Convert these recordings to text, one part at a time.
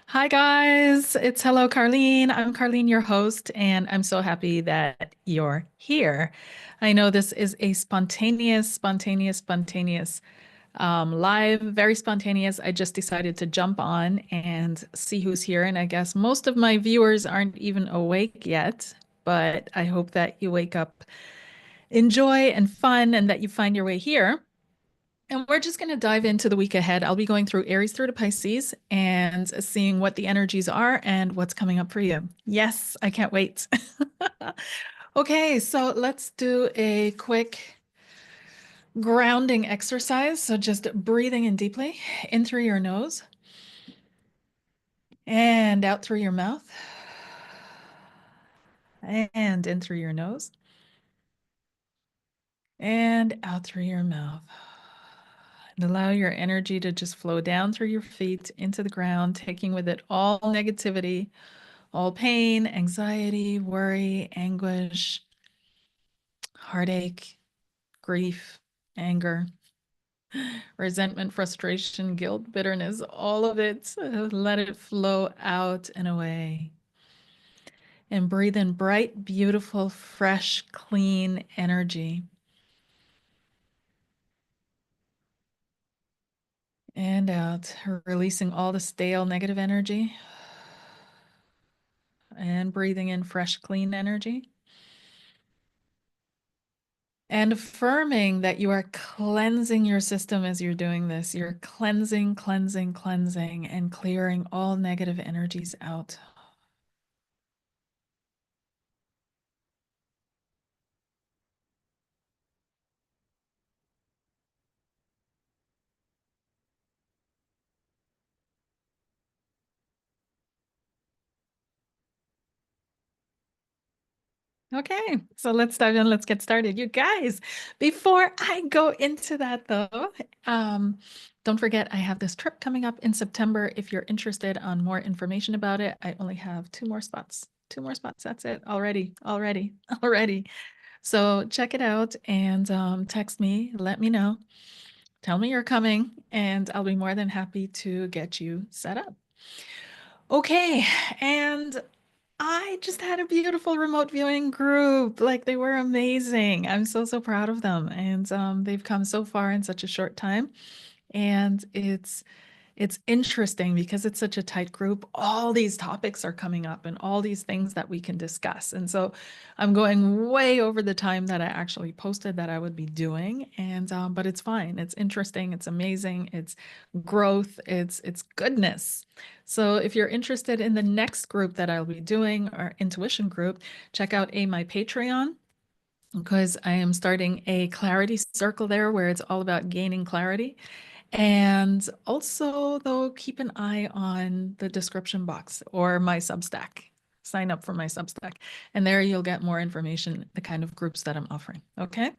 Hi guys, it's Hello Karleen. I'm Karleen, your host, and I'm so happy that you're here. I know this is a spontaneous live, very spontaneous. I just decided to jump on and see who's here, and I guess most of my viewers aren't even awake yet, but I hope that you wake up in joy and fun and that you find your way here. And we're just going to dive into the week ahead. I'll be going through Aries through to Pisces and seeing what the energies are and what's coming up for you. Yes, I can't wait. Okay, so let's do a quick grounding exercise. So just breathing in deeply, in through your nose and out through your mouth and in through your nose and out through your mouth. And allow your energy to just flow down through your feet into the ground, taking with it all negativity, all pain, anxiety, worry, anguish, heartache, grief, anger, resentment, frustration, guilt, bitterness, all of it. Let it flow out and away. And breathe in bright, beautiful, fresh, clean energy. And out, releasing all the stale negative energy. And breathing in fresh, clean energy. And affirming that you are cleansing your system as you're doing this. You're cleansing, cleansing, cleansing, and clearing all negative energies out. Okay, so let's dive in. Let's get started. You guys, before I go into that though, um, don't forget I have this trip coming up in September. If you're interested on more information about it, I only have two more spots. Two more spots. That's it. Already. So check it out and text me. Let me know. Tell me you're coming, and I'll be more than happy to get you set up. Okay, and I just had a beautiful remote viewing group. Like they were amazing. I'm so proud of them. And they've come so far in such a short time. And it's interesting because it's such a tight group. All these topics are coming up and all these things that we can discuss. And so I'm going way over the time that I actually posted that I would be doing. And but it's fine. It's interesting. It's amazing. It's growth. It's goodness. So if you're interested in the next group that I'll be doing, our intuition group, check out my Patreon because I am starting a clarity circle there where it's all about gaining clarity. And also, though, keep an eye on the description box or my Substack. Sign up for my Substack, and there you'll get more information, the kind of groups that I'm offering. Okay. All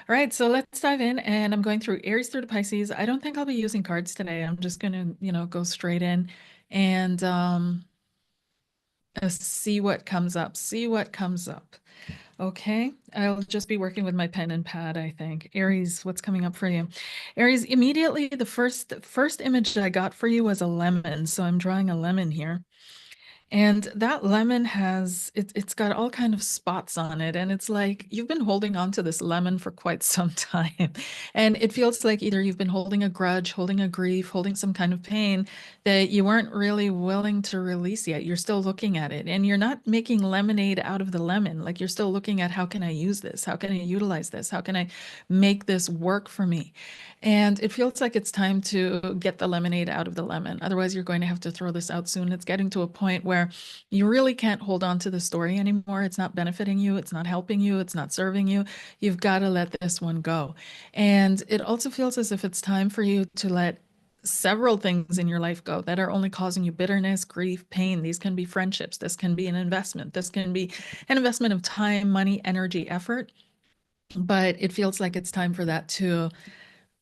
right. So let's dive in. And I'm going through Aries through to Pisces. I don't think I'll be using cards today. I'm just going to, go straight in and see what comes up. See what comes up. Okay, I'll just be working with my pen and pad, I think. Aries, what's coming up for you? Aries, immediately the first image I got for you was a lemon, so I'm drawing a lemon here. And that lemon it's got all kind of spots on it. And it's like you've been holding on to this lemon for quite some time. And it feels like either you've been holding a grudge, holding a grief, holding some kind of pain that you weren't really willing to release yet. You're still looking at it and you're not making lemonade out of the lemon. Like you're still looking at how can I use this? How can I utilize this? How can I make this work for me? And it feels like it's time to get the lemonade out of the lemon. Otherwise, you're going to have to throw this out soon. It's getting to a point where you really can't hold on to the story anymore. It's not benefiting you. It's not helping you. It's not serving you. You've got to let this one go. And it also feels as if it's time for you to let several things in your life go that are only causing you bitterness, grief, pain. These can be friendships. This can be an investment. This can be an investment of time, money, energy, effort. But it feels like it's time for that to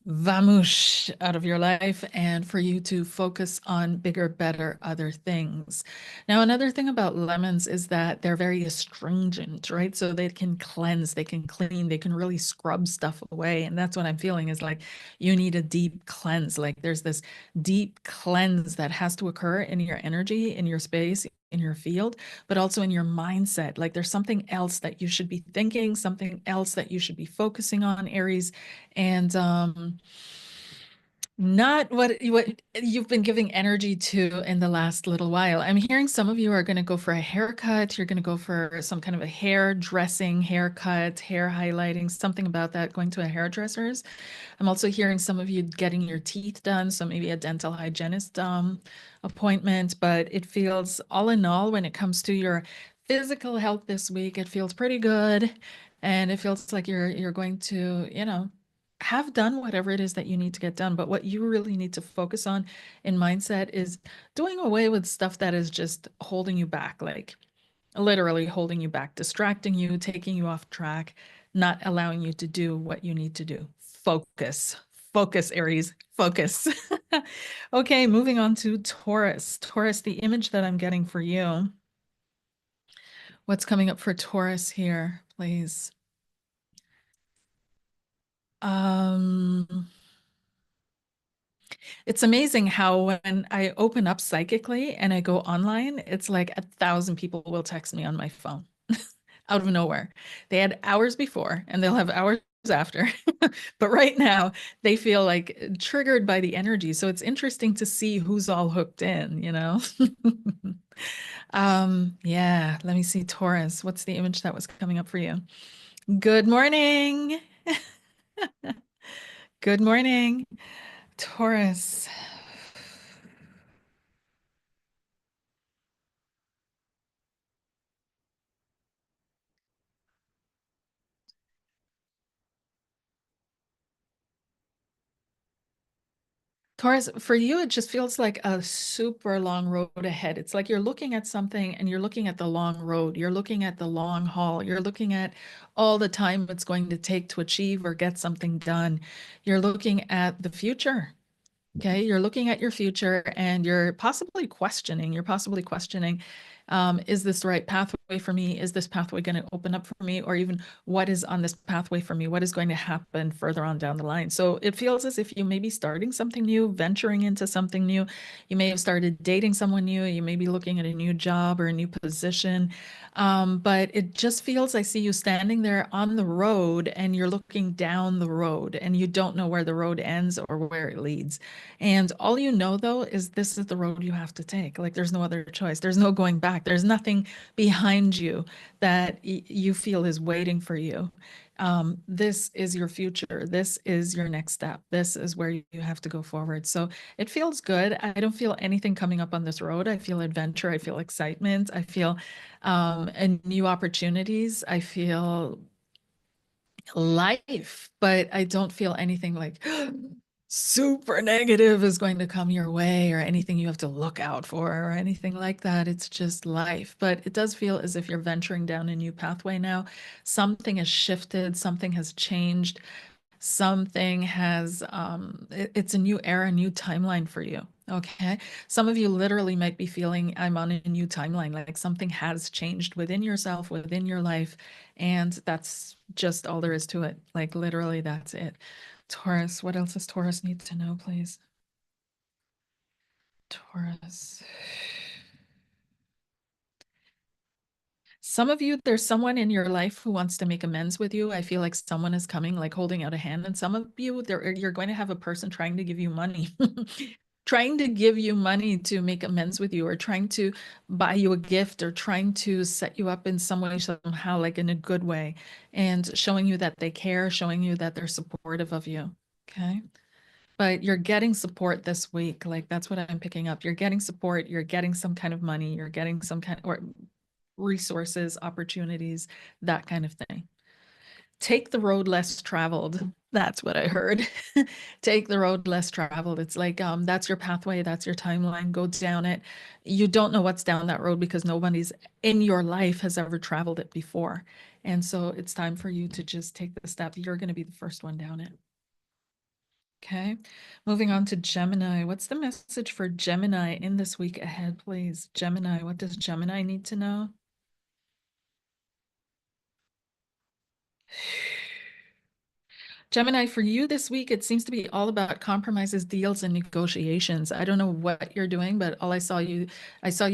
vamoosh out of your life and for you to focus on bigger, better, other things. Now, another thing about lemons is that they're very astringent, right? So they can cleanse, they can clean, they can really scrub stuff away. And that's what I'm feeling is like you need a deep cleanse. Like there's this deep cleanse that has to occur in your energy, in your space, in your field, but also in your mindset. Like there's something else that you should be thinking, something else that you should be focusing on, Aries. And not what you've been giving energy to in the last little while. I'm hearing some of you are going to go for a haircut. You're going to go for some kind of a hair dressing, haircut, hair highlighting, something about that, going to a hairdresser's. I'm also hearing some of you getting your teeth done, so maybe a dental hygienist appointment. But it feels, all in all, when it comes to your physical health this week, it feels pretty good, and it feels like you're going to, have done whatever it is that you need to get done. But what you really need to focus on in mindset is doing away with stuff that is just holding you back, like literally holding you back, distracting you, taking you off track, not allowing you to do what you need to do. Focus, focus, Aries, focus. Okay, moving on to Taurus. Taurus, the image that I'm getting for you. What's coming up for Taurus here, please? Um, It's amazing how when I open up psychically and I go online, it's like 1,000 people will text me on my phone out of nowhere. They had hours before and they'll have hours after. But right now, they feel like triggered by the energy. So it's interesting to see who's all hooked in. Yeah, let me see, Taurus. What's the image that was coming up for you? Good morning. Good morning, Taurus. Taurus, for you, it just feels like a super long road ahead. It's like you're looking at something and you're looking at the long road. You're looking at the long haul. You're looking at all the time it's going to take to achieve or get something done. You're looking at the future. Okay, you're looking at your future and you're possibly questioning, is this the right pathway for me? Is this pathway going to open up for me? Or even what is on this pathway for me? What is going to happen further on down the line? So it feels as if you may be starting something new, venturing into something new. You may have started dating someone new. You may be looking at a new job or a new position. But it just feels, I see you standing there on the road and you're looking down the road and you don't know where the road ends or where it leads. And all you know, though, is this is the road you have to take. Like there's no other choice. There's no going back. There's nothing behind you that you feel is waiting for you. This is your future. This is your next step. This is where you have to go forward. So it feels good. I don't feel anything coming up on this road. I feel adventure. I feel excitement. I feel and new opportunities. I feel life, but I don't feel anything like super negative is going to come your way or anything you have to look out for or anything like that. It's just life. But it does feel as if you're venturing down a new pathway now. Something has shifted, something has changed, something has it's a new era, new timeline for you. Okay, some of you literally might be feeling I'm on a new timeline, like something has changed within yourself, within your life, and that's just all there is to it. Like literally that's it. Taurus, what else does Taurus need to know, please? Taurus. Some of you, there's someone in your life who wants to make amends with you. I feel like someone is coming, like holding out a hand. And some of you, you're going to have a person trying to give you money, trying to give you money to make amends with you, or trying to buy you a gift, or trying to set you up in some way, somehow, like in a good way, and showing you that they care, showing you that they're supportive of you. Okay. But you're getting support this week. Like that's what I'm picking up. You're getting support. You're getting some kind of money. You're getting some kind or resources, opportunities, that kind of thing. Take the road less traveled. That's what I heard. Take the road less traveled. It's like that's your pathway, that's your timeline. Go down it. You don't know what's down that road because nobody's in your life has ever traveled it before. And so it's time for you to just take the step. You're going to be the first one down it. Okay. Moving on to Gemini. What's the message for Gemini in this week ahead, please? Gemini, what does Gemini need to know? Gemini, for you this week, it seems to be all about compromises, deals, and negotiations. I don't know what you're doing, but I saw you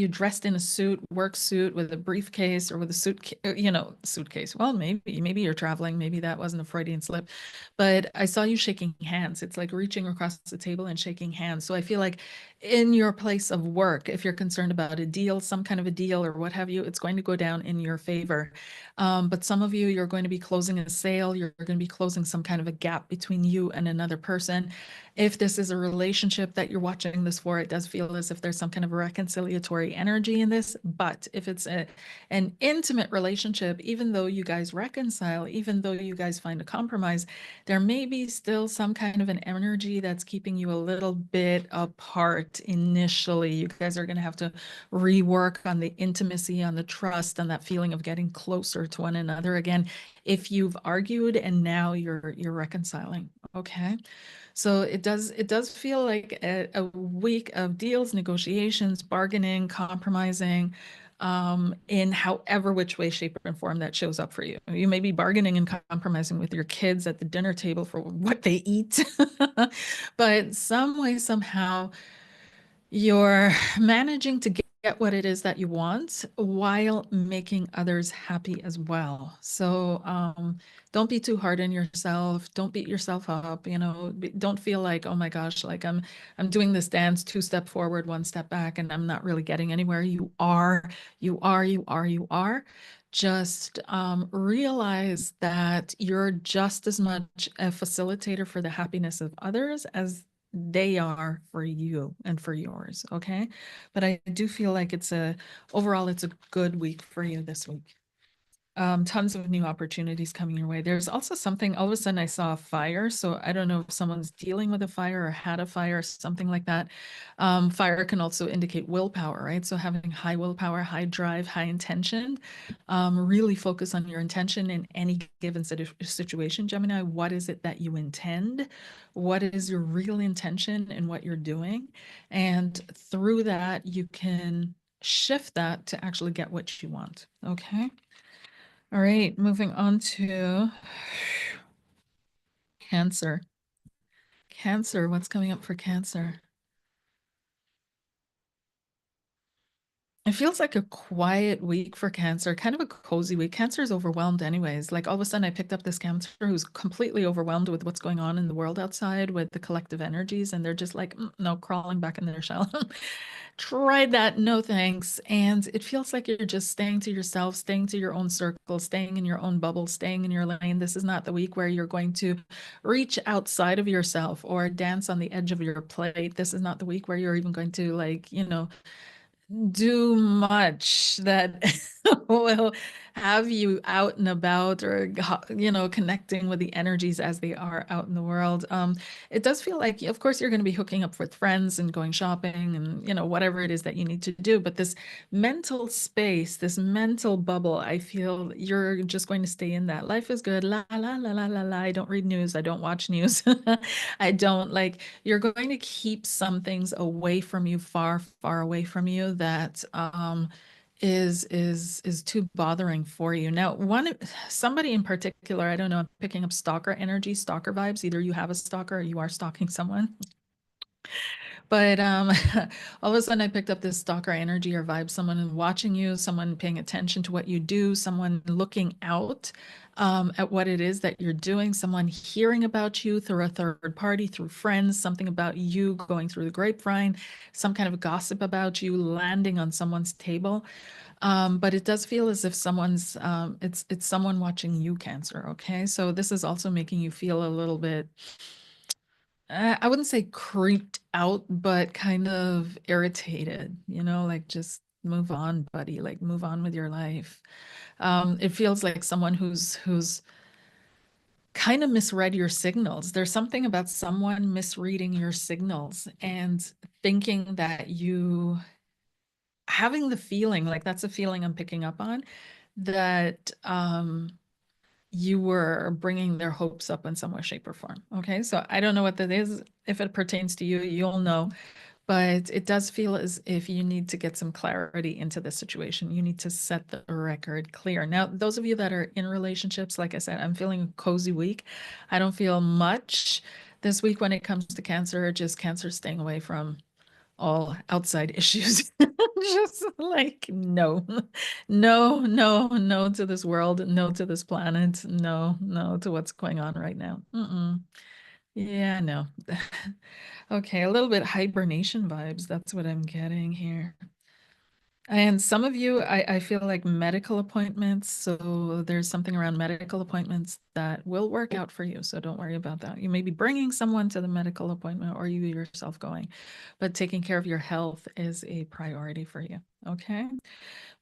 dressed in a suit, work suit with a briefcase or with a suitcase. Well, maybe you're traveling. Maybe that wasn't a Freudian slip, but I saw you shaking hands. It's like reaching across the table and shaking hands. So I feel like in your place of work, if you're concerned about a deal, some kind of a deal or what have you, it's going to go down in your favor. But some of you, you're going to be closing a sale. You're going to be closing some kind of a gap between you and another person. If this is a relationship that you're watching this for, it does feel as if there's some kind of reconciliatory energy in this. But if it's an intimate relationship, even though you guys reconcile, even though you guys find a compromise, there may be still some kind of an energy that's keeping you a little bit apart initially. You guys are going to have to rework on the intimacy, on the trust, on that feeling of getting closer to one another again if you've argued and now you're reconciling. Okay. So it does feel like a week of deals, negotiations, bargaining, compromising, in however which way, shape, and form that shows up for you. You may be bargaining and compromising with your kids at the dinner table for what they eat, but some way, somehow, you're managing to get what it is that you want while making others happy as well. So don't be too hard on yourself. Don't beat yourself up. Don't feel like, oh my gosh, like I'm doing this dance 2 step forward, 1 step back, and I'm not really getting anywhere. You are, you are, you are, you are. Just realize that you're just as much a facilitator for the happiness of others as they are for you and for yours. Okay. But I do feel like overall, it's a good week for you this week. Tons of new opportunities coming your way. There's also something, all of a sudden I saw a fire. So I don't know if someone's dealing with a fire or had a fire, something like that. Fire can also indicate willpower, right? So having high willpower, high drive, high intention, really focus on your intention in any given situation, Gemini. What is it that you intend? What is your real intention in what you're doing? And through that, you can shift that to actually get what you want. Okay. All right, moving on to Cancer. Cancer, what's coming up for Cancer? It feels like a quiet week for Cancer, kind of a cozy week. Cancer is overwhelmed anyways. Like all of a sudden I picked up this Cancer who's completely overwhelmed with what's going on in the world outside with the collective energies, and they're just like, no, crawling back in their shell. Tried that, no thanks. And it feels like you're just staying to yourself, staying to your own circle, staying in your own bubble, staying in your lane. This is not the week where you're going to reach outside of yourself or dance on the edge of your plate. This is not the week where you're even going to, like, do much that will have you out and about, or connecting with the energies as they are out in the world. It does feel like, of course, you're going to be hooking up with friends and going shopping and whatever it is that you need to do, but this mental space, this mental bubble, I feel you're just going to stay in that. Life is good, la la la la la la. I don't read news, I don't watch news. I don't like You're going to keep some things away from you, far, far away from you, that is too bothering for you. Now, somebody in particular, I don't know, I'm picking up stalker energy, stalker vibes. Either you have a stalker or you are stalking someone. But all of a sudden I picked up this stalker energy or vibe, someone watching you, someone paying attention to what you do, someone looking out at what it is that you're doing, someone hearing about you through a third party, through friends, something about you going through the grapevine, some kind of gossip about you landing on someone's table. But it does feel as if it's someone watching you, Cancer. Okay. So this is also making you feel a little bit, I wouldn't say creeped out, but kind of irritated, like just move on, buddy, like move on with your life. It feels like someone who's kind of misread your signals. There's something about someone misreading your signals and thinking that you having the feeling, like that's a feeling I'm picking up on, that you were bringing their hopes up in some way, shape, or form. Okay, so I don't know what that is. If it pertains to you, you'll know. But it does feel as if you need to get some clarity into the situation. You need to set the record clear. Now, those of you that are in relationships, like I said, I'm feeling a cozy week. I don't feel much this week when it comes to Cancer, just Cancer staying away from all outside issues. Just like, no, no, no, no to this world, no to this planet, no, no to what's going on right now. Yeah, no. Okay, a little bit hibernation vibes. That's what I'm getting here. And some of you, I feel like medical appointments. So there's something around medical appointments that will work out for you. So don't worry about that. You may be bringing someone to the medical appointment or you yourself going, but taking care of your health is a priority for you. Okay.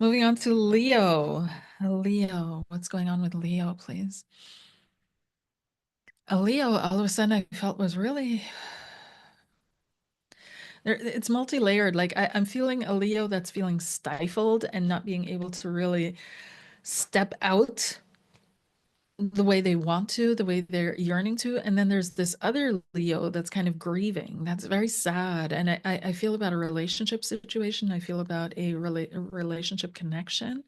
Moving on to Leo. Leo, what's going on with Leo, please? A Leo, all of a sudden I felt was really it's multi-layered. Like I'm feeling a Leo that's feeling stifled and not being able to really step out the way they want to, the way they're yearning to. And then there's this other Leo that's kind of grieving. That's very sad. And I feel about a relationship situation. I feel about a relationship connection,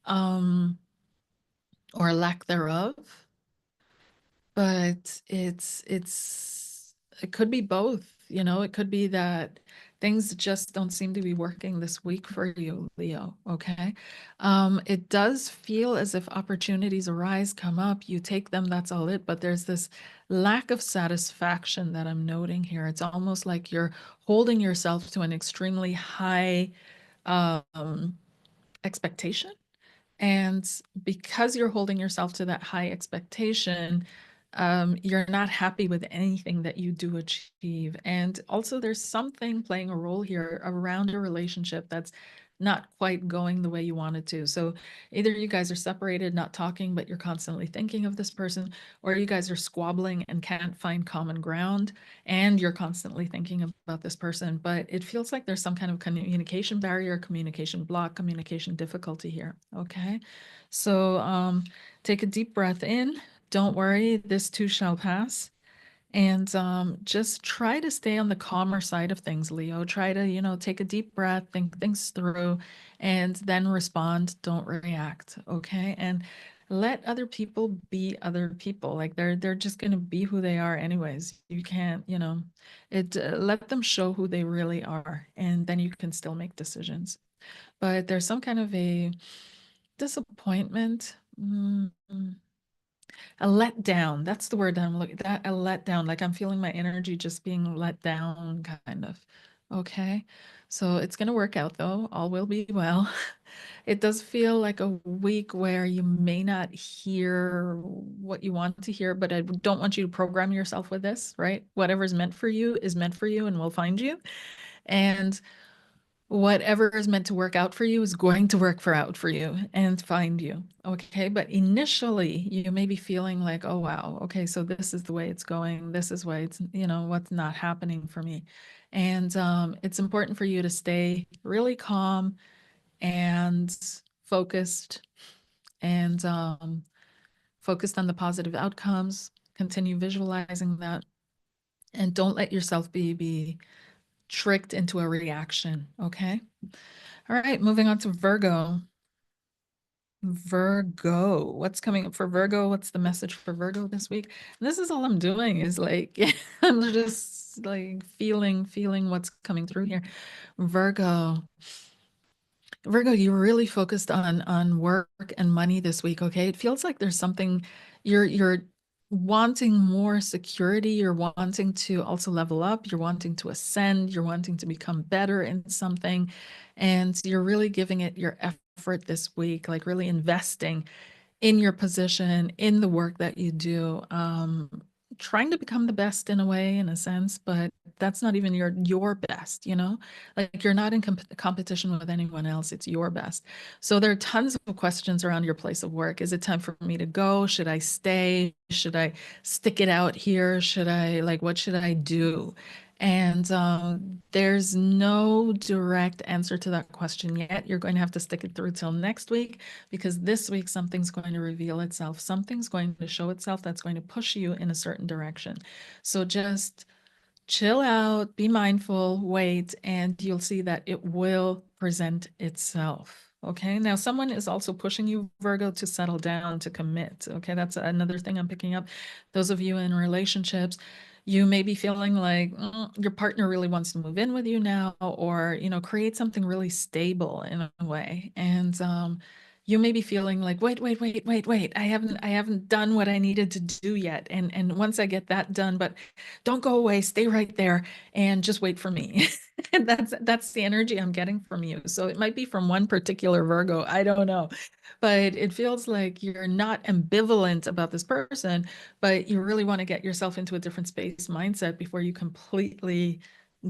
um, or lack thereof. But it could be both, it could be that things just don't seem to be working this week for you, Leo. Okay. It does feel as if opportunities arise, come up, you take them, that's all it. But there's this lack of satisfaction that I'm noting here. It's almost like you're holding yourself to an extremely high expectation. And because you're holding yourself to that high expectation, you're not happy with anything that you do achieve. And also, there's something playing a role here around a relationship that's not quite going the way you want it to. So either you guys are separated, not talking, but you're constantly thinking of this person, or you guys are squabbling and can't find common ground, and you're constantly thinking about this person. But it feels like there's some kind of communication barrier, communication block, communication difficulty here. Okay. So take a deep breath in. Don't worry, this too shall pass. And just try to stay on the calmer side of things, Leo. Try to, take a deep breath, think things through, and then respond. Don't react, okay? And let other people be other people. Like they're just going to be who they are anyways. You can't, let them show who they really are, and then you can still make decisions. But there's some kind of a disappointment. A letdown. That's the word that I'm looking that a letdown. Like I'm feeling my energy just being let down, kind of. Okay. So it's gonna work out though. All will be well. It does feel like a week where you may not hear what you want to hear, but I don't want you to program yourself with this, right? Whatever's meant for you is meant for you and will find you. And whatever is meant to work out for you is going to work out for you and find you. Okay. But initially, you may be feeling like, oh, wow. Okay. So this is the way it's going. This is why it's, what's not happening for me. And it's important for you to stay really calm and focused and focused on the positive outcomes. Continue visualizing that. And don't let yourself be tricked into a reaction. Okay. All right, moving on to Virgo. Virgo, what's coming up for Virgo? What's the message for Virgo this week? And this is all I'm doing is like, I'm just like feeling what's coming through here. Virgo, you're really focused on work and money this week, okay? It feels like there's something you're wanting more security, you're wanting to also level up, you're wanting to ascend, you're wanting to become better in something, and you're really giving it your effort this week, like really investing in your position, in the work that you do, trying to become the best in a way, in a sense, but that's not even your best, like you're not in competition with anyone else. It's your best. So there are tons of questions around your place of work. Is it time for me to go? Should I stay? Should I stick it out here? What should I do? And there's no direct answer to that question yet. You're going to have to stick it through till next week, because this week something's going to reveal itself. Something's going to show itself that's going to push you in a certain direction. So just chill out, be mindful, wait, and you'll see that it will present itself. Okay. Now, someone is also pushing you, Virgo, to settle down, to commit. Okay. That's another thing I'm picking up. Those of you in relationships, you may be feeling like your partner really wants to move in with you now, or, create something really stable in a way. And, you may be feeling like, wait. I haven't done what I needed to do yet. And once I get that done, but don't go away, stay right there and just wait for me. And that's the energy I'm getting from you. So it might be from one particular Virgo, I don't know. But it feels like you're not ambivalent about this person, but you really want to get yourself into a different space mindset before you completely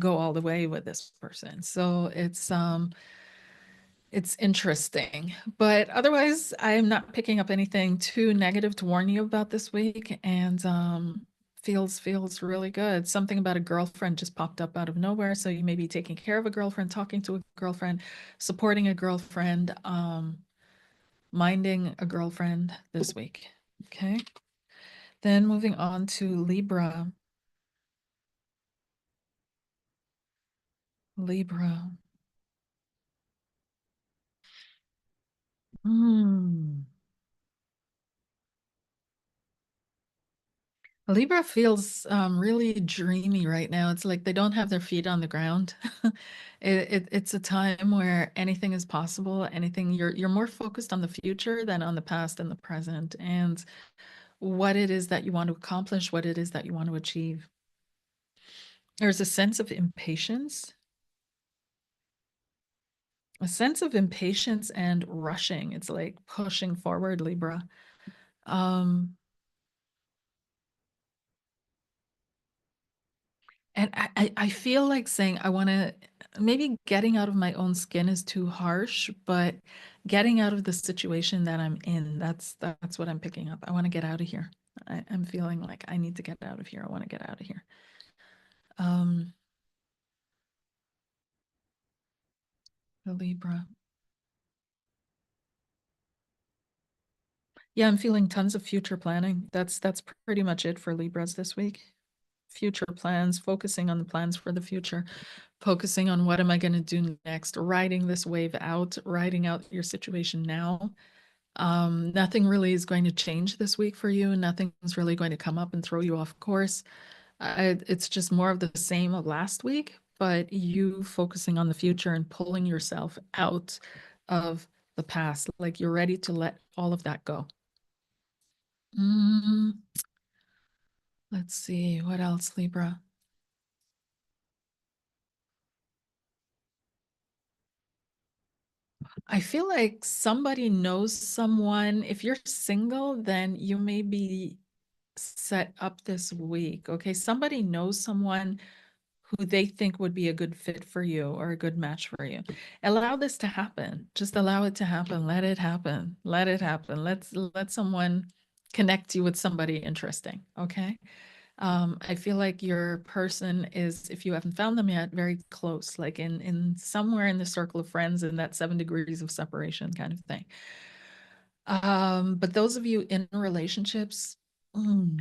go all the way with this person. So it's interesting, but otherwise, I am not picking up anything too negative to warn you about this week, and feels really good. Something about a girlfriend just popped up out of nowhere, so you may be taking care of a girlfriend, talking to a girlfriend, supporting a girlfriend, minding a girlfriend this week. Okay, then moving on to Libra. Libra. Hmm. Libra feels really dreamy right now. It's like they don't have their feet on the ground. It's a time where anything is possible. Anything you're more focused on the future than on the past and the present, and what it is that you want to accomplish, what it is that you want to achieve. There's a sense of impatience and rushing. It's like pushing forward, Libra. Um, And I feel like saying I want to, maybe getting out of my own skin is too harsh, but getting out of the situation that I'm in, that's what I'm picking up. I want to get out of here. I'm feeling like I need to get out of here. I want to get out of here. Um, the Libra. Yeah, I'm feeling tons of future planning. That's pretty much it for Libras this week. Future plans, focusing on the plans for the future, focusing on what am I going to do next, riding this wave out, riding out your situation now. Nothing really is going to change this week for you. Nothing's really going to come up and throw you off course. It's just more of the same of last week, but you focusing on the future and pulling yourself out of the past, like you're ready to let all of that go. Mm, let's see, what else, Libra? I feel like somebody knows someone. If you're single, then you may be set up this week. Okay, somebody knows someone who they think would be a good fit for you or a good match for you. Allow this to happen. Just allow it to happen. Let it happen. Let it happen. Let someone connect you with somebody interesting. Okay. I feel like your person is, if you haven't found them yet, very close, like in somewhere in the circle of friends in that 7 degrees of separation kind of thing. But those of you in relationships, mm,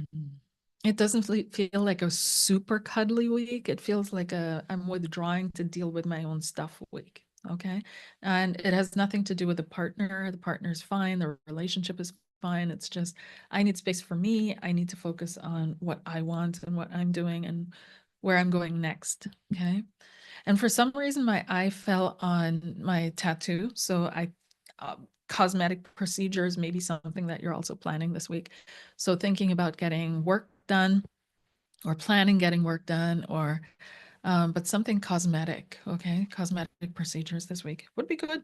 it doesn't feel like a super cuddly week. It feels like I'm withdrawing to deal with my own stuff week. Okay. And it has nothing to do with the partner. The partner's fine. The relationship is fine. It's just, I need space for me. I need to focus on what I want and what I'm doing and where I'm going next. Okay. And for some reason, my eye fell on my tattoo. So cosmetic procedures may be something that you're also planning this week. So thinking about getting work done or planning getting work done, or but something cosmetic. Okay, cosmetic procedures this week would be good.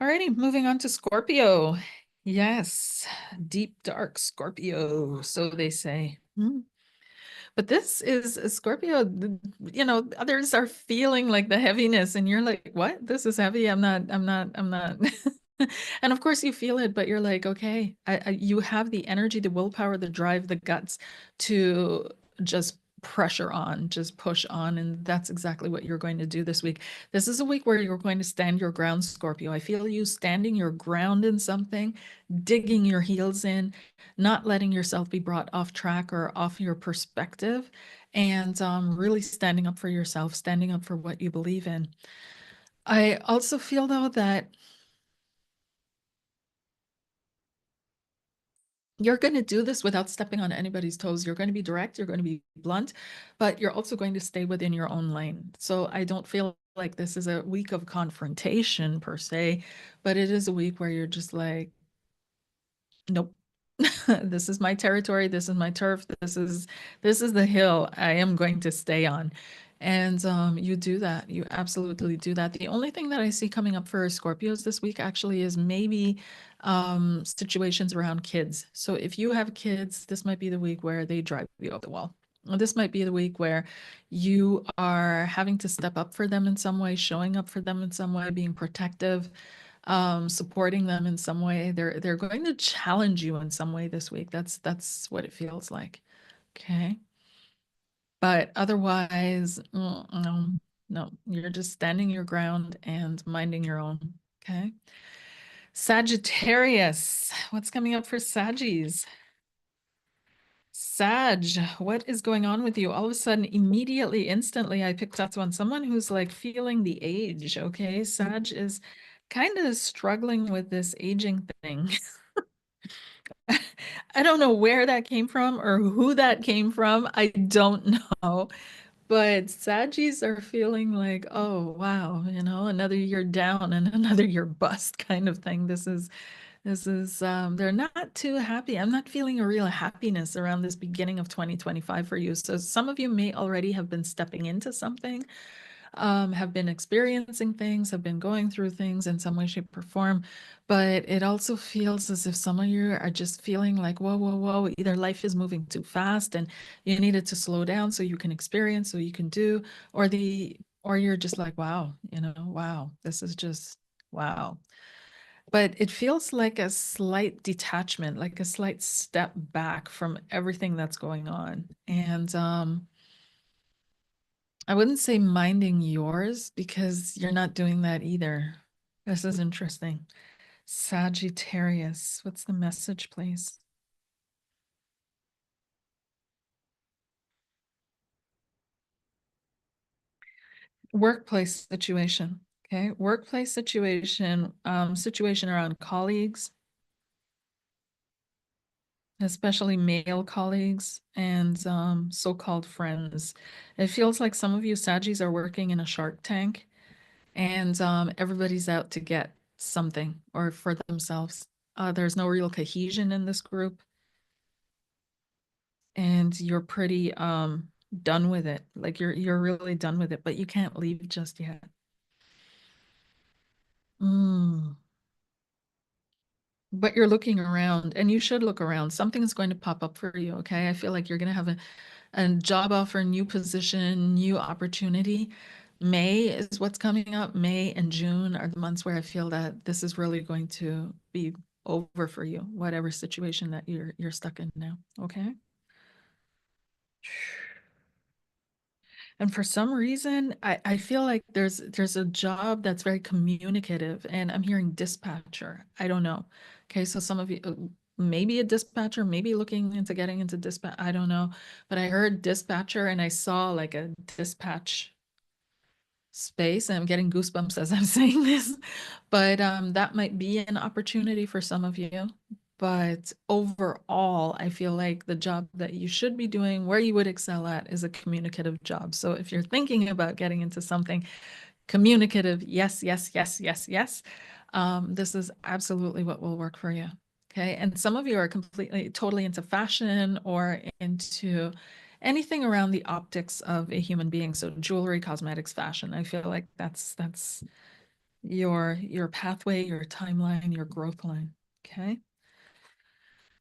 Alrighty, moving on to Scorpio. Yes, deep dark Scorpio, so they say. But this is a Scorpio, others are feeling like the heaviness, and you're like, what? This is heavy. I'm not. And of course you feel it, but you're like, okay, you have the energy, the willpower, the drive, the guts to just pressure on, just push on. And that's exactly what you're going to do this week. This is a week where you're going to stand your ground, Scorpio. I feel you standing your ground in something, digging your heels in, not letting yourself be brought off track or off your perspective, and really standing up for yourself, standing up for what you believe in. I also feel, though, that you're going to do this without stepping on anybody's toes. You're going to be direct, you're going to be blunt, but you're also going to stay within your own lane. So I don't feel like this is a week of confrontation per se, but it is a week where you're just like, nope. This is my territory, this is my turf, this is the hill I am going to stay on. And you do that. You absolutely do that. The only thing that I see coming up for Scorpios this week actually is maybe situations around kids. So if you have kids, this might be the week where they drive you up the wall. This might be the week where you are having to step up for them in some way, showing up for them in some way, being protective, supporting them in some way. They're going to challenge you in some way this week. That's what it feels like. Okay. But otherwise, no, no, you're just standing your ground and minding your own. Okay. Sagittarius, what's coming up for Saggies? Sag, what is going on with you? All of a sudden, immediately, instantly, I picked up on someone who's like feeling the age. Okay. Sag is kind of struggling with this aging thing. I don't know where that came from or who that came from. I don't know. But Saggies are feeling like, oh, wow, another year down and another year bust kind of thing. They're not too happy. I'm not feeling a real happiness around this beginning of 2025 for you. So some of you may already have been stepping into something, have been experiencing things, have been going through things in some way, shape, or form. But it also feels as if some of you are just feeling like, whoa, whoa, whoa, either life is moving too fast and you needed to slow down so you can experience, so you can do, or you're just like, wow, wow, this is just wow. But it feels like a slight detachment, like a slight step back from everything that's going on. And I wouldn't say minding yours because you're not doing that either. This is interesting. Sagittarius, what's the message, please? Workplace situation. Okay, workplace situation, situation around colleagues, especially male colleagues and so-called friends. It feels like some of you Saggies are working in a shark tank and everybody's out to get something or for themselves. There's no real cohesion in this group, and you're pretty done with it. Like you're really done with it, but you can't leave just yet. Mm. But you're looking around, and you should look around. Something's going to pop up for you, okay? I feel like you're going to have a job offer, new position, new opportunity. May is what's coming up. May and June are the months where I feel that this is really going to be over for you, whatever situation that you're stuck in now. Okay. And for some reason, I feel like there's a job that's very communicative, and I'm hearing dispatcher. I don't know. Okay, so some of you, maybe a dispatcher, maybe looking into getting into dispatch. I don't know, but I heard dispatcher and I saw like a dispatch space, and I'm getting goosebumps as I'm saying this. But that might be an opportunity for some of you. But overall, I feel like the job that you should be doing, where you would excel at, is a communicative job. So if you're thinking about getting into something communicative, yes, yes, yes, yes, yes, this is absolutely what will work for you. Okay. And some of you are completely, totally into fashion or into anything around the optics of a human being. So jewelry, cosmetics, fashion. I feel like that's your pathway, your timeline, your growth line. Okay.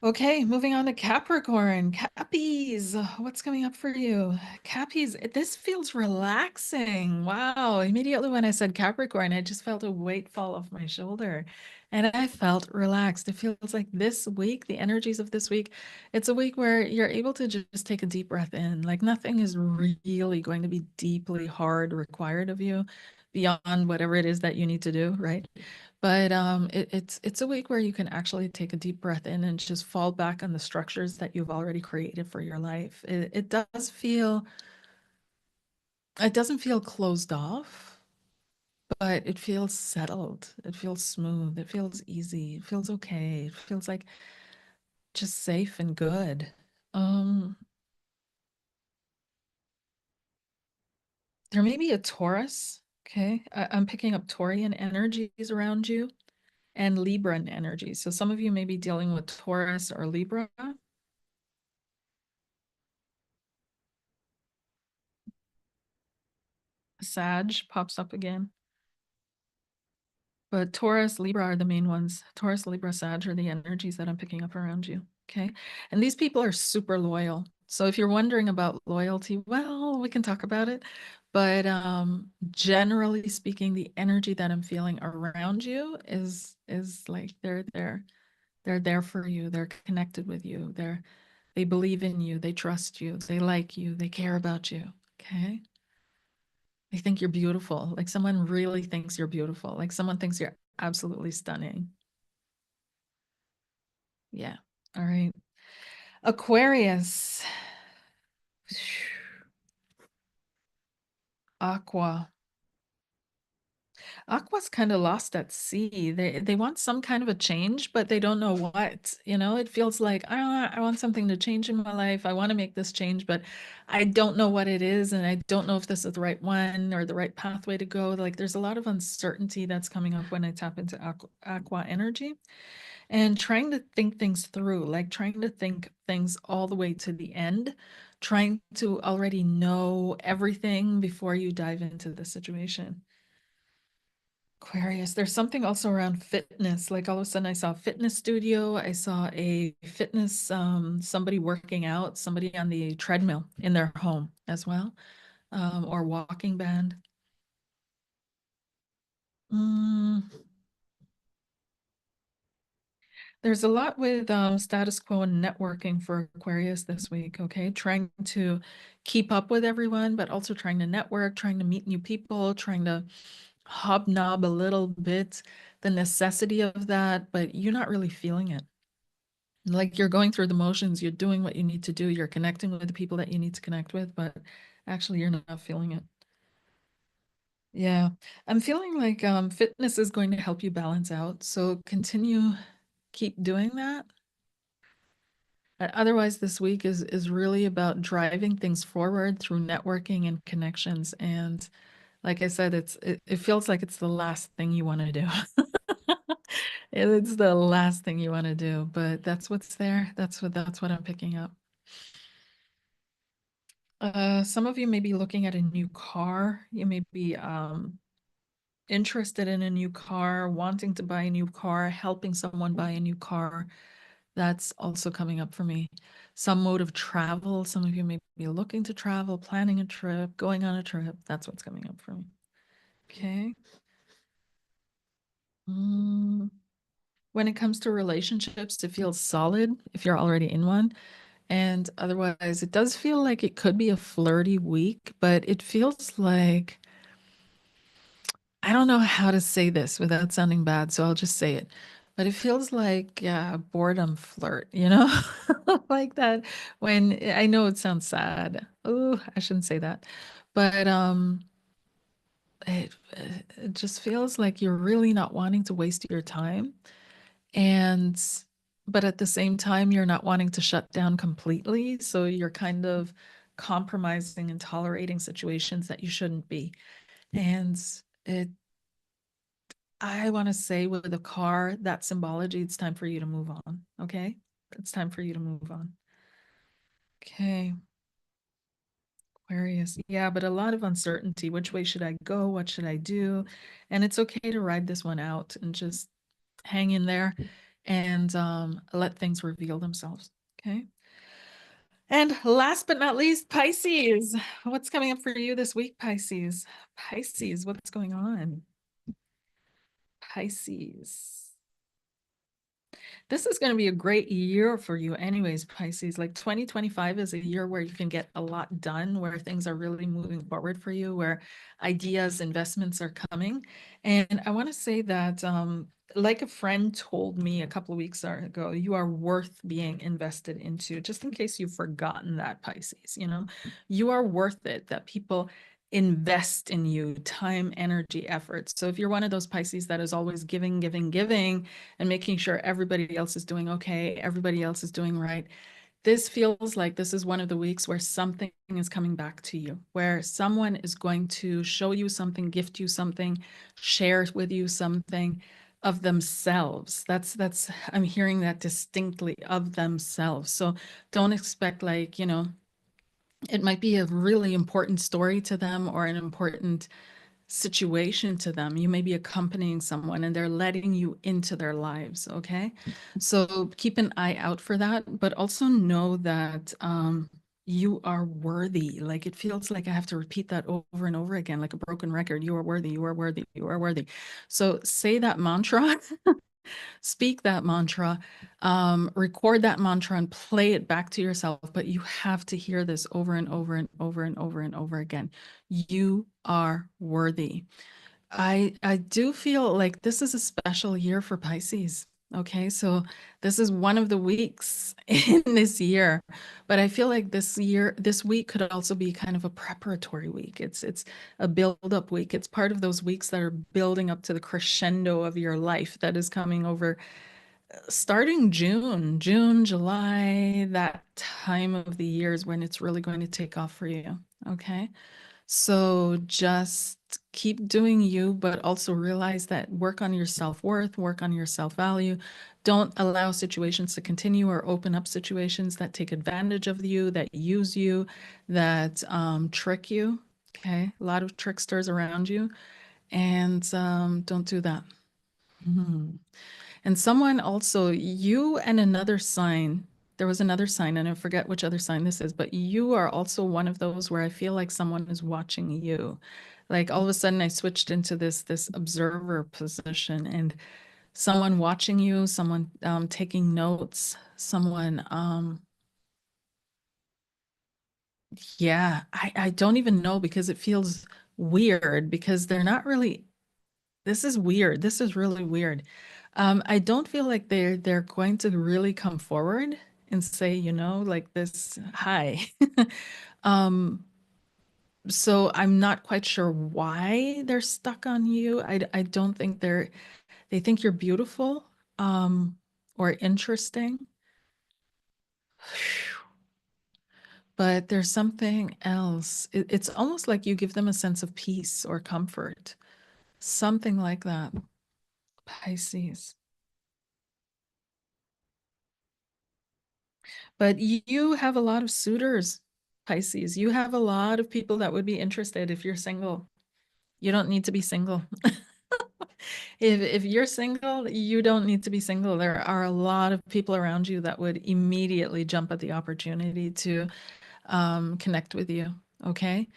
Okay, moving on to Capricorn. Cappies, what's coming up for you? Cappies, this feels relaxing. Wow. Immediately when I said Capricorn, I just felt a weight fall off my shoulder and I felt relaxed. It feels like this week, the energies of this week, it's a week where you're able to just take a deep breath in. Like nothing is really going to be deeply hard required of you beyond whatever it is that you need to do, right? But it's a week where you can actually take a deep breath in and just fall back on the structures that you've already created for your life. It doesn't feel closed off, but it feels settled. It feels smooth. It feels easy. It feels okay. It feels like just safe and good. Um, there may be a Taurus. Okay. I'm picking up Taurian energies around you and Libran energies. So some of you may be dealing with Taurus or Libra. Sag pops up again. But Taurus, Libra are the main ones. Taurus, Libra, Sag are the energies that I'm picking up around you. Okay. And these people are super loyal. So if you're wondering about loyalty, well, we can talk about it. But generally speaking, the energy that I'm feeling around you is like they're there. They're there for you. They're connected with you. They believe in you. They trust you. They like you. They care about you. Okay. They think you're beautiful. Like someone really thinks you're beautiful. Like someone thinks you're absolutely stunning. Yeah. All right. Aquarius. Aqua. Aqua's kind of lost at sea. They want some kind of a change, but they don't know what. It feels like, I want something to change in my life. I want to make this change, but I don't know what it is, and I don't know if this is the right one or the right pathway to go. Like there's a lot of uncertainty that's coming up when I tap into aqua energy. And trying to think things through, like trying to think things all the way to the end, trying to already know everything before you dive into the situation. Aquarius, there's something also around fitness. Like all of a sudden I saw a fitness studio, I saw a fitness, somebody working out, somebody on the treadmill in their home as well, or walking band. Mm, There's a lot with status quo and networking for Aquarius this week, okay? Trying to keep up with everyone, but also trying to network, trying to meet new people, trying to hobnob a little bit, the necessity of that, but you're not really feeling it. Like you're going through the motions, you're doing what you need to do, you're connecting with the people that you need to connect with, but actually you're not feeling it. Yeah, I'm feeling like fitness is going to help you balance out. So continue, keep doing that. Otherwise, this week is really about driving things forward through networking and connections. And like I said, it feels like it's the last thing you want to do. It's the last thing you want to do, but that's what's there. That's what I'm picking up. Some of you may be looking at a new car. You may be interested in a new car, wanting to buy a new car, helping someone buy a new car. That's also coming up for me. Some mode of travel. Some of you may be looking to travel, planning a trip, going on a trip. That's what's coming up for me. Okay. Mm. When it comes to relationships, it feels solid if you're already in one. And otherwise, it does feel like it could be a flirty week, but it feels like I don't know how to say this without sounding bad, so I'll just say it. But it feels like boredom flirt, like that when I know it sounds sad. Oh, I shouldn't say that. But it just feels like you're really not wanting to waste your time. And but at the same time, you're not wanting to shut down completely. So you're kind of compromising and tolerating situations that you shouldn't be. And it I want to say with a car, that symbology, it's time for you to move on. Okay. It's time for you to move on. Okay. Aquarius. Yeah, but a lot of uncertainty. Which way should I go? What should I do? And it's okay to ride this one out and just hang in there and let things reveal themselves. Okay. And last but not least, Pisces. What's coming up for you this week, Pisces? Pisces, what's going on? Pisces. This is going to be a great year for you anyways, Pisces. Like 2025 is a year where you can get a lot done, where things are really moving forward for you, where ideas, investments are coming. And I want to say that, like a friend told me a couple of weeks ago, you are worth being invested into, just in case you've forgotten that, Pisces, you are worth it, that people invest in you, time, energy, effort. So if you're one of those Pisces that is always giving, giving, giving, and making sure everybody else is doing okay, everybody else is doing right, this feels like this is one of the weeks where something is coming back to you, where someone is going to show you something, gift you something, share with you something of themselves. That's I'm hearing that distinctly, of themselves. So don't expect, like, it might be a really important story to them or an important situation to them. You may be accompanying someone and they're letting you into their lives. Okay. So keep an eye out for that, but also know that you are worthy. Like, it feels like I have to repeat that over and over again, like a broken record. You are worthy. You are worthy. You are worthy. So say that mantra. Speak that mantra, record that mantra and play it back to yourself. But you have to hear this over and over and over and over and over again. You are worthy. I do feel like this is a special year for Pisces. Okay, so this is one of the weeks in this year, but I feel like this week could also be kind of a preparatory week. It's a build-up week. It's part of those weeks that are building up to the crescendo of your life that is coming over starting June, July. That time of the year is when it's really going to take off for you. Okay. So just keep doing you, but also realize that work on your self-worth, work on your self-value. Don't allow situations to continue or open up situations that take advantage of you, that use you, that trick you. Okay. A lot of tricksters around you. And don't do that. Mhm. And someone also, you and another sign, there was another sign, and I forget which other sign this is, but you are also one of those where I feel like someone is watching you. Like, all of a sudden I switched into this observer position, and someone watching you, someone taking notes, someone yeah, I don't even know, because it feels weird, because they're not really, this is weird. This is really weird. I don't feel like they're going to really come forward and say, like this, hi. Um, so I'm not quite sure why they're stuck on you. I don't think they think you're beautiful, or interesting. But there's something else. It's almost like you give them a sense of peace or comfort, something like that. Pisces. But you have a lot of suitors, Pisces. You have a lot of people that would be interested if you're single. You don't need to be single. If you're single, you don't need to be single. There are a lot of people around you that would immediately jump at the opportunity to connect with you. Okay.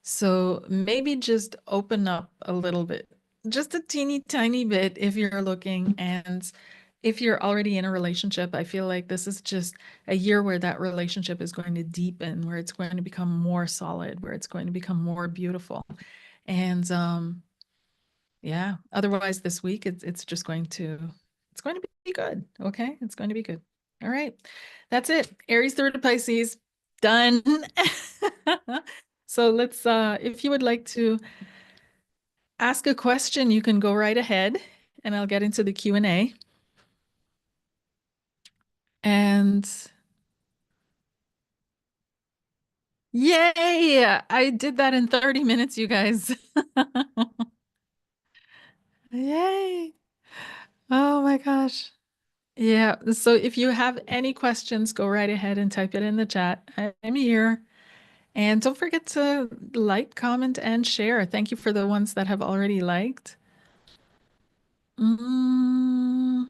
So maybe just open up a little bit, just a teeny tiny bit if you're looking. And if you're already in a relationship, I feel like this is just a year where that relationship is going to deepen, where it's going to become more solid, where it's going to become more beautiful. And yeah, otherwise this week it's just going to be good. Okay. It's going to be good. All right. That's it. Aries through to Pisces. Done. So let's if you would like to ask a question, you can go right ahead and I'll get into the Q&A. And yay! I did that in 30 minutes, you guys. Yay! Oh my gosh. Yeah, so if you have any questions, go right ahead and type it in the chat. I'm here. And don't forget to like, comment, and share. Thank you for the ones that have already liked. Mm,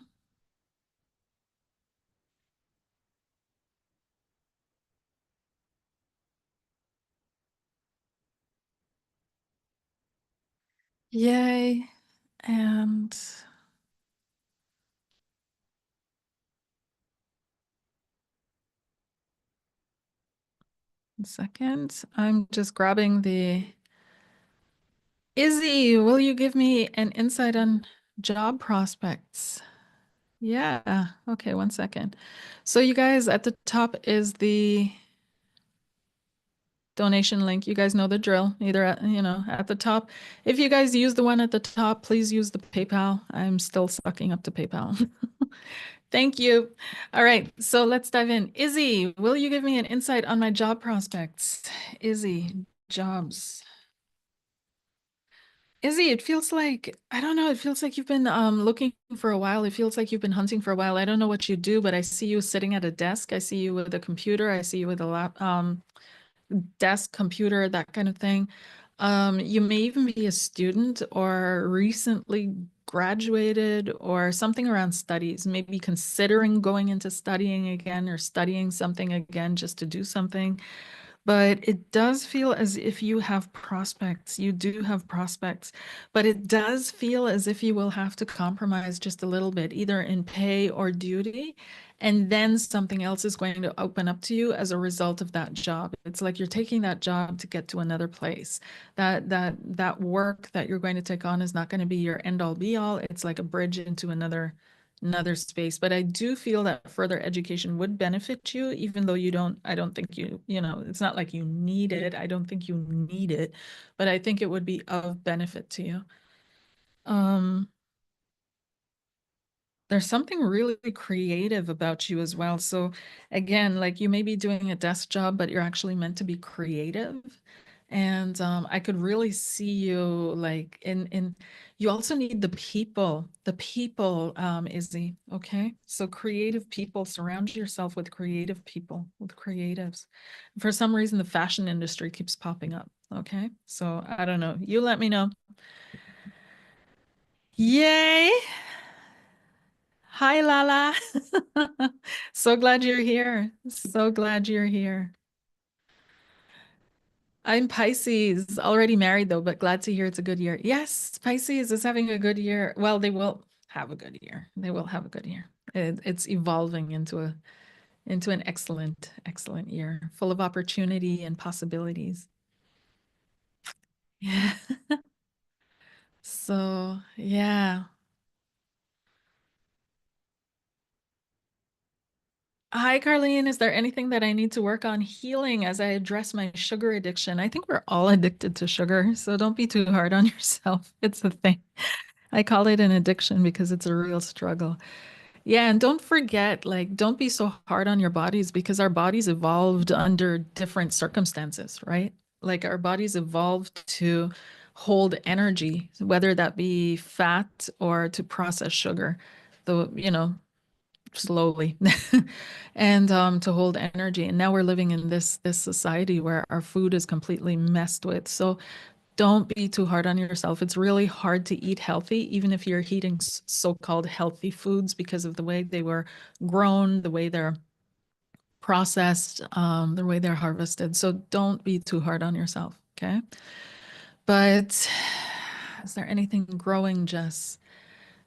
Yay. And one second, I'm just grabbing the Izzy, will you give me an insight on job prospects? Yeah. Okay, one second. So you guys at the top is the donation link. You guys know the drill. Either at, at the top. If you guys use the one at the top, please use the PayPal. I'm still sucking up to PayPal. Thank you. All right, so let's dive in. Izzy, will you give me an insight on my job prospects? Izzy, jobs. Izzy, it feels like, I don't know, it feels like you've been looking for a while. It feels like you've been hunting for a while. I don't know what you do, but I see you sitting at a desk. I see you with a computer. I see you with a desk, computer, that kind of thing. You may even be a student or recently graduated or something around studies, maybe considering going into studying again or studying something again just to do something. But it does feel as if you have prospects. You do have prospects, but it does feel as if you will have to compromise just a little bit, either in pay or duty. And then something else is going to open up to you as a result of that job. It's like you're taking that job to get to another place. That work that you're going to take on is not going to be your end all be all. It's like a bridge into another space. But I do feel that further education would benefit you, even though I don't think it's not like you need it. I don't think you need it, but I think it would be of benefit to you. Um, there's something really creative about you as well. So again, like you may be doing a desk job, but you're actually meant to be creative. And I could really see you like in you also need the people, Izzy. Okay. So creative people, surround yourself with creative people, with creatives. For some reason, the fashion industry keeps popping up. Okay. So I don't know. You let me know. Yay. Hi, Lala. So glad you're here. So glad you're here. I'm Pisces, already married though, but glad to hear it's a good year. Yes, Pisces is having a good year. Well, they will have a good year. They will have a good year. It's evolving into an excellent year, full of opportunity and possibilities. Yeah. So, yeah. Hi, Karleen. Is there anything that I need to work on healing as I address my sugar addiction? I think we're all addicted to sugar, so don't be too hard on yourself. It's a thing. I call it an addiction because it's a real struggle. Yeah, and don't forget, like, don't be so hard on your bodies because our bodies evolved under different circumstances, right? Like, our bodies evolved to hold energy, whether that be fat or to process sugar, though, slowly, and to hold energy. And now we're living in this society where our food is completely messed with. So don't be too hard on yourself. It's really hard to eat healthy, even if you're eating so-called healthy foods because of the way they were grown, the way they're processed, the way they're harvested. So don't be too hard on yourself, okay? But is there anything growing, Jess?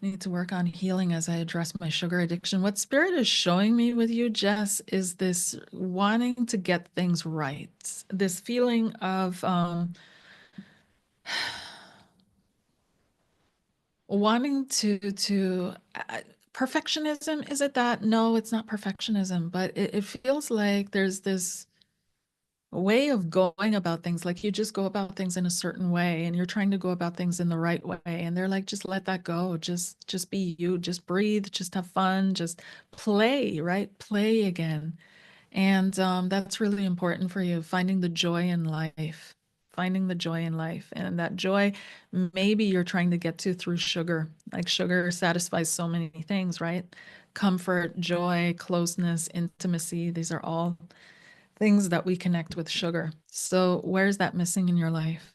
Need to work on healing as I address my sugar addiction. What spirit is showing me with you, Jess, is this wanting to get things right. This feeling of wanting to perfectionism. Is it that? No, it's not perfectionism, but it feels like there's this way of going about things. Like you just go about things in a certain way and you're trying to go about things in the right way. And they're like, just let that go. Just be you, just breathe, just have fun, just play, right? Play again. And that's really important for you, finding the joy in life, finding the joy in life. And that joy, maybe you're trying to get to through sugar. Like sugar satisfies so many things, right? Comfort, joy, closeness, intimacy. These are all things that we connect with sugar. So where's that missing in your life?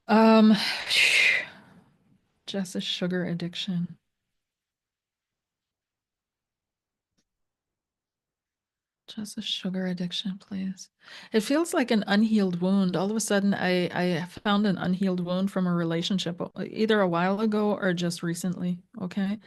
Um, just a sugar addiction. Just a sugar addiction, please. It feels like an unhealed wound. All of a sudden, I found an unhealed wound from a relationship either a while ago or just recently. Okay.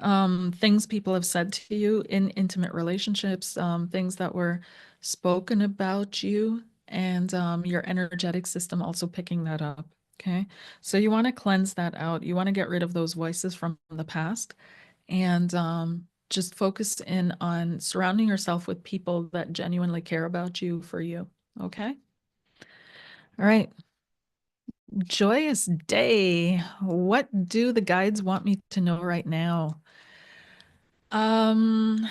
Things people have said to you in intimate relationships, things that were spoken about you, and your energetic system also picking that up. Okay. So you want to cleanse that out. You want to get rid of those voices from the past and just focus in on surrounding yourself with people that genuinely care about you for you. Okay. All right. Joyous day. What do the guides want me to know right now? Um,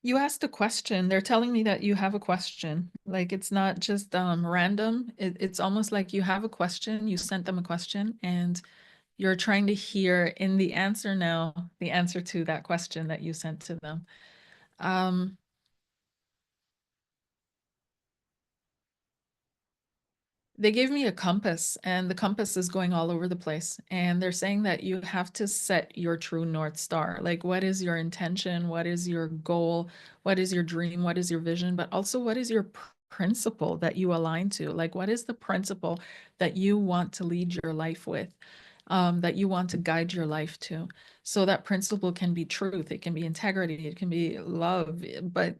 you asked a question. They're telling me that you have a question. Like it's not just random. It's almost like you have a question. You sent them a question, and you're trying to hear in the answer now the answer to that question that you sent to them. Um, They gave me a compass, and the compass is going all over the place. And they're saying that you have to set your true North Star. Like, what is your intention? What is your goal? What is your dream? What is your vision? But also, what is your principle that you align to? Like, what is the principle that you want to lead your life with, that you want to guide your life to? So that principle can be truth, it can be integrity, it can be love, but,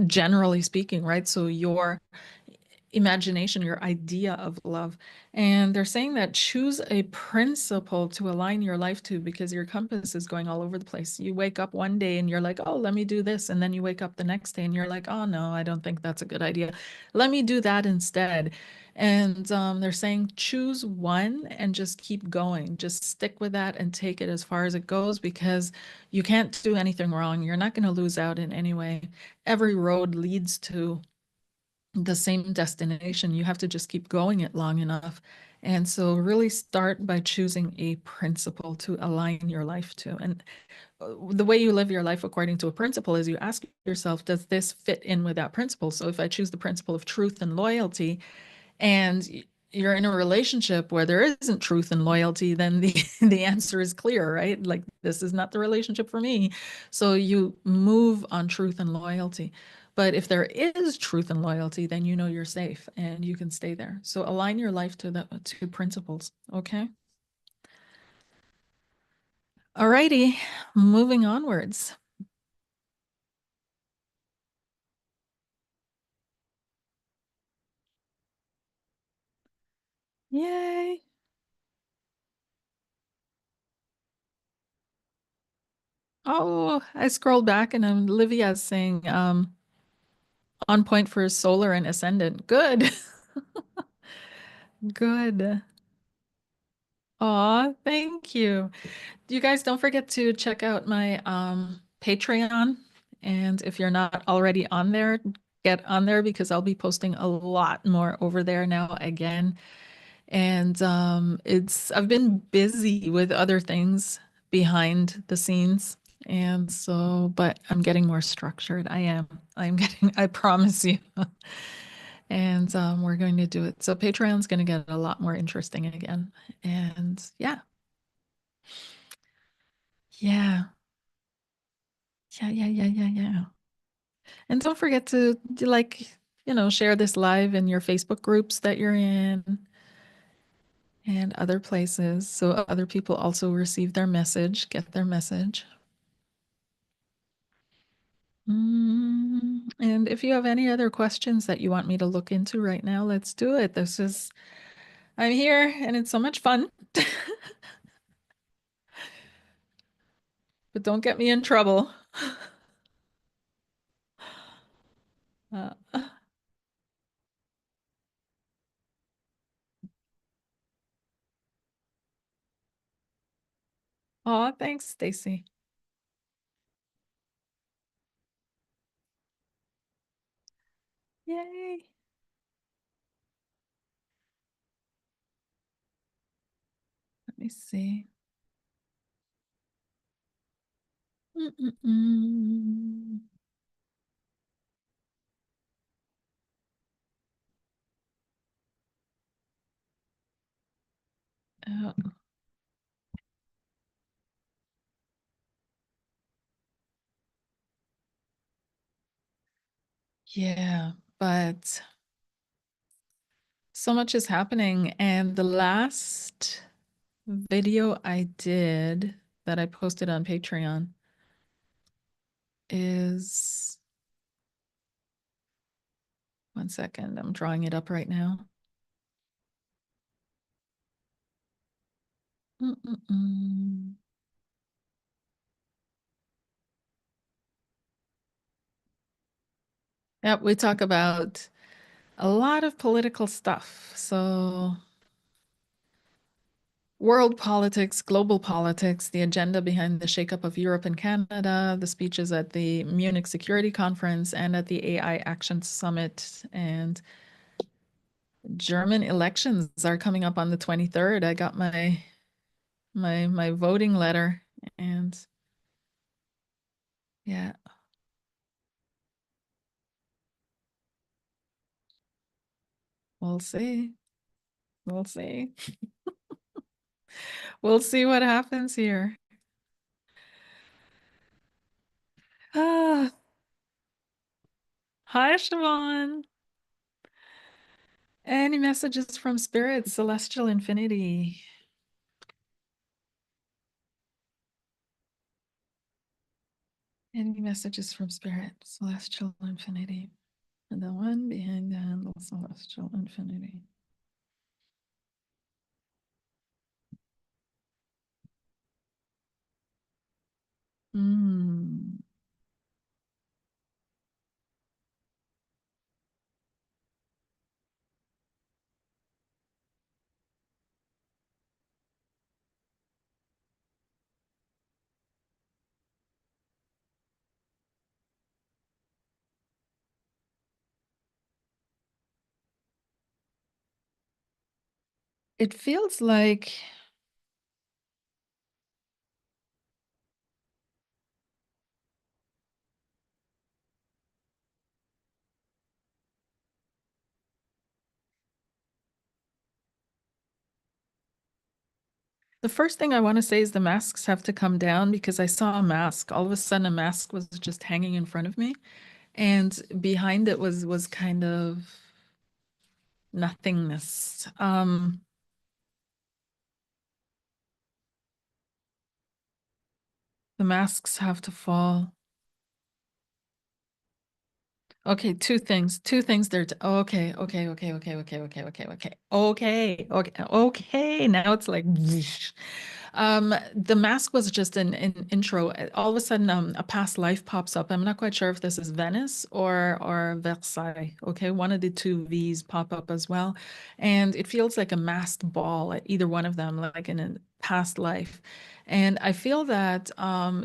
generally speaking, right? So your imagination, your idea of love. And they're saying that choose a principle to align your life to because your compass is going all over the place. You wake up one day and you're like, oh, let me do this. And then you wake up the next day and you're like, oh, no, I don't think that's a good idea. Let me do that instead. And they're saying choose one and just keep going. Just stick with that and take it as far as it goes because you can't do anything wrong. You're not going to lose out in any way. Every road leads to the same destination. You have to just keep going it long enough. And so really start by choosing a principle to align your life to. And the way you live your life according to a principle is you ask yourself, does this fit in with that principle? So if I choose the principle of truth and loyalty, and you're in a relationship where there isn't truth and loyalty, then the the answer is clear, right? Like this is not the relationship for me. So you move on truth and loyalty. But if there is truth and loyalty, then you know you're safe and you can stay there. So align your life to the two principles. Okay. Alrighty, moving onwards. Yay. Oh, I scrolled back and Olivia's saying on point for solar and ascendant. Good. Good. Aw, thank you. You guys don't forget to check out my Patreon. And if you're not already on there, get on there because I'll be posting a lot more over there now again. And I've been busy with other things behind the scenes. And so, but I'm getting more structured. I'm getting, I promise you. And we're going to do it. So Patreon's going to get a lot more interesting again. And yeah, yeah, yeah. And don't forget to like, share this live in your Facebook groups that you're in and other places so other people also receive their message, get their message. And if you have any other questions that you want me to look into right now, let's do it. I'm here and it's so much fun. But don't get me in trouble. Uh, thanks, Stacy. Yay. Let me see. Mm-mm-mm. Uh, Yeah, but so much is happening. And the last video I did that I posted on Patreon is, one second, I'm drawing it up right now. Mm-mm-mm. Yep, we talk about a lot of political stuff. So, world politics, global politics, the agenda behind the shakeup of Europe and Canada, the speeches at the Munich Security Conference and at the AI Action Summit, and German elections are coming up on the 23rd. I got my voting letter, and yeah, we'll see. We'll see. We'll see what happens here. Ah, hi, Siobhan. Any messages from Spirit, Celestial Infinity? Any messages from Spirit, Celestial Infinity? And the one behind the handle, Celestial Infinity. Hmm. It feels like the first thing I want to say is the masks have to come down, because I saw a mask. All of a sudden, a mask was just hanging in front of me, and behind it was kind of nothingness. The masks have to fall. Okay, two things there. Okay, okay, okay, okay, okay, okay, okay, okay, okay, okay, okay. Now it's like, whoosh. The mask was just an intro. All of a sudden, a past life pops up. I'm not quite sure if this is Venice or Versailles. Okay, one of the two V's pop up as well, and it feels like a masked ball at either one of them, like in a past life. And I feel that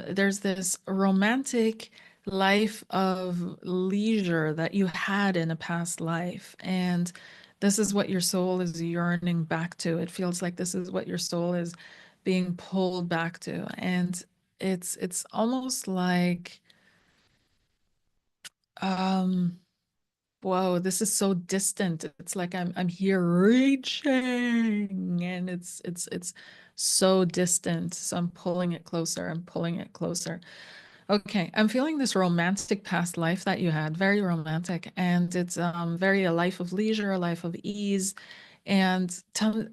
there's this romantic life of leisure that you had in a past life, and this is what your soul is yearning back to. It feels like this is what your soul is being pulled back to, and it's almost like, um whoa, this is so distant. It's like I'm here reaching, and it's so distant, so I'm pulling it closer. I'm pulling it closer. Okay, I'm feeling this romantic past life that you had, very romantic, and it's very a life of leisure, a life of ease. And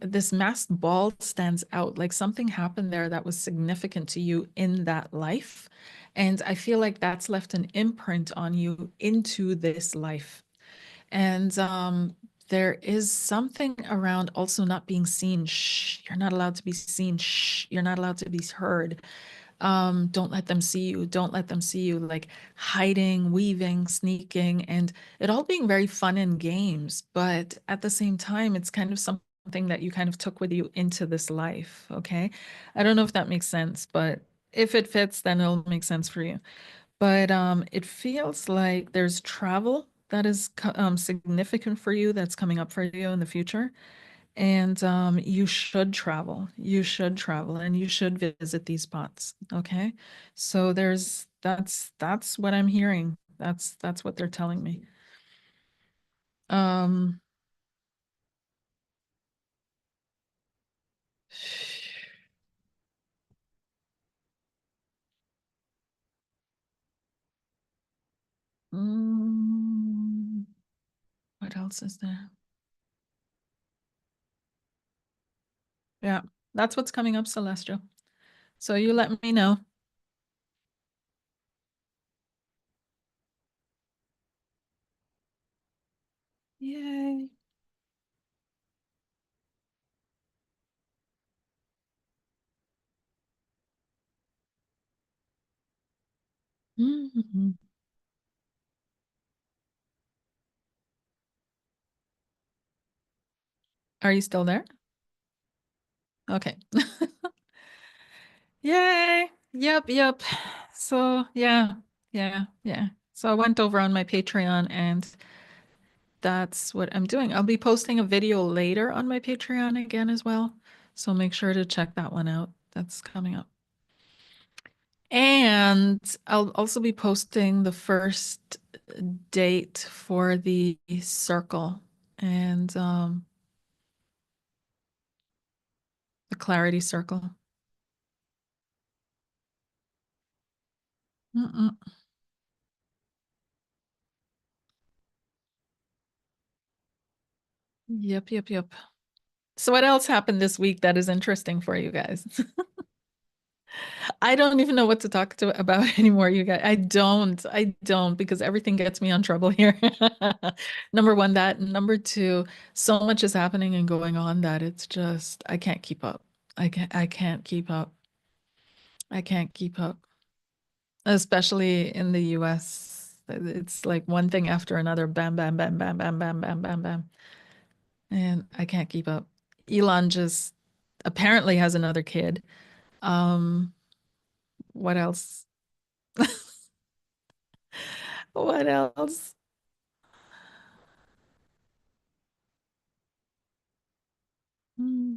this masked ball stands out, like something happened there that was significant to you in that life. And I feel like that's left an imprint on you into this life. And there is something around also not being seen. Shh, you're not allowed to be seen. Shh, you're not allowed to be heard. Don't let them see you. Don't let them see you, like hiding, weaving, sneaking, and it all being very fun and games. But at the same time, it's kind of something that you kind of took with you into this life. Okay. I don't know if that makes sense, but if it fits, then it'll make sense for you. But it feels like there's travel that is significant for you, that's coming up for you in the future. And you should travel. You should travel, and you should visit these spots. Okay. So that's what I'm hearing. That's what they're telling me. Um, What else is there? Yeah, that's what's coming up, Celestial. So you let me know. Yay. Mhm. Are you still there? Okay. Yay. Yep, yep. So yeah. So I went over on my Patreon and that's what I'm doing. I'll be posting a video later on my Patreon again as well. So make sure to check that one out. That's coming up. And I'll also be posting the first date for the circle and the clarity circle. Mm-mm. Yep, yep, yep. So what else happened this week that is interesting for you guys? I don't even know what to talk to about anymore, you guys. I don't, because everything gets me on trouble here. Number one, that. And number two, so much is happening and going on that it's just, I can't keep up. I can't keep up. I can't keep up. Especially in the US. It's like one thing after another, bam, bam, bam, bam, bam, bam, bam, bam, bam. And I can't keep up. Elon just apparently has another kid. Um, what else? What else? Hmm.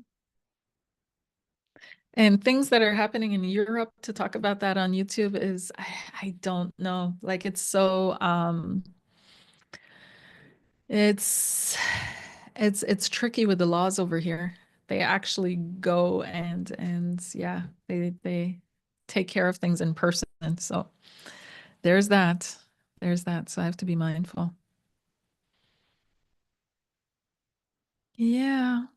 And things that are happening in Europe to talk about that on YouTube is I don't know. Like it's it's tricky with the laws over here. They actually go and yeah, they take care of things in person. So there's that. There's that. So I have to be mindful. Yeah.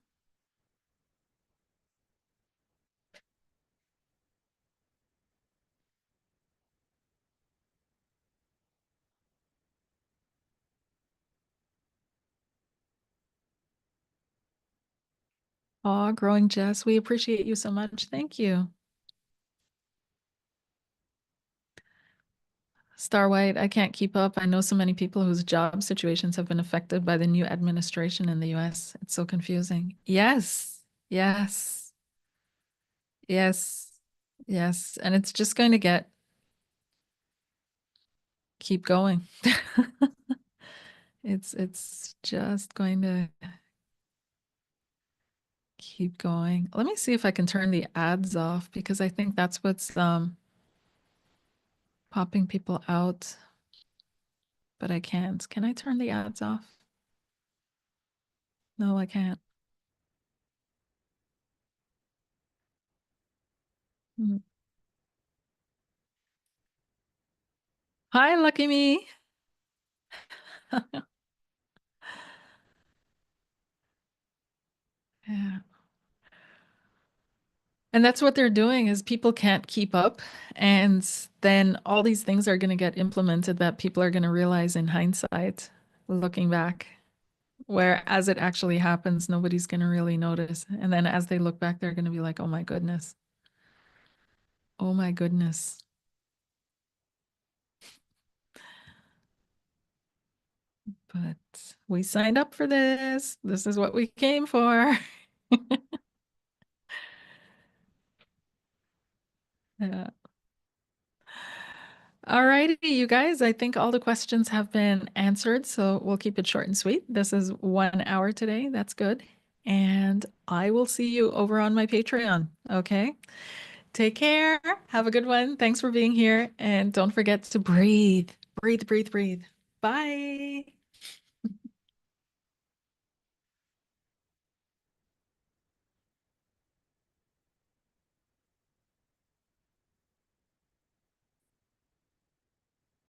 Aw, growing Jess, we appreciate you so much. Thank you. Star White, I can't keep up. I know so many people whose job situations have been affected by the new administration in the US. It's so confusing. Yes, yes, yes, yes. And it's just going to keep going. It's just going to keep going. Let me see if I can turn the ads off because I think that's what's popping people out, but I can't. Can I turn the ads off? No, I can't. Hmm. Hi, lucky me. Yeah. And that's what they're doing is people can't keep up. And then all these things are going to get implemented that people are going to realize in hindsight, looking back, where as it actually happens, nobody's going to really notice. And then as they look back, they're going to be like, oh my goodness. Oh my goodness. But we signed up for this. This is what we came for. Yeah. All righty, you guys. I think all the questions have been answered, so we'll keep it short and sweet. This is 1 hour today. That's good. And I will see you over on my Patreon. Okay. Take care. Have a good one. Thanks for being here. And don't forget to breathe, breathe, breathe, breathe. Bye.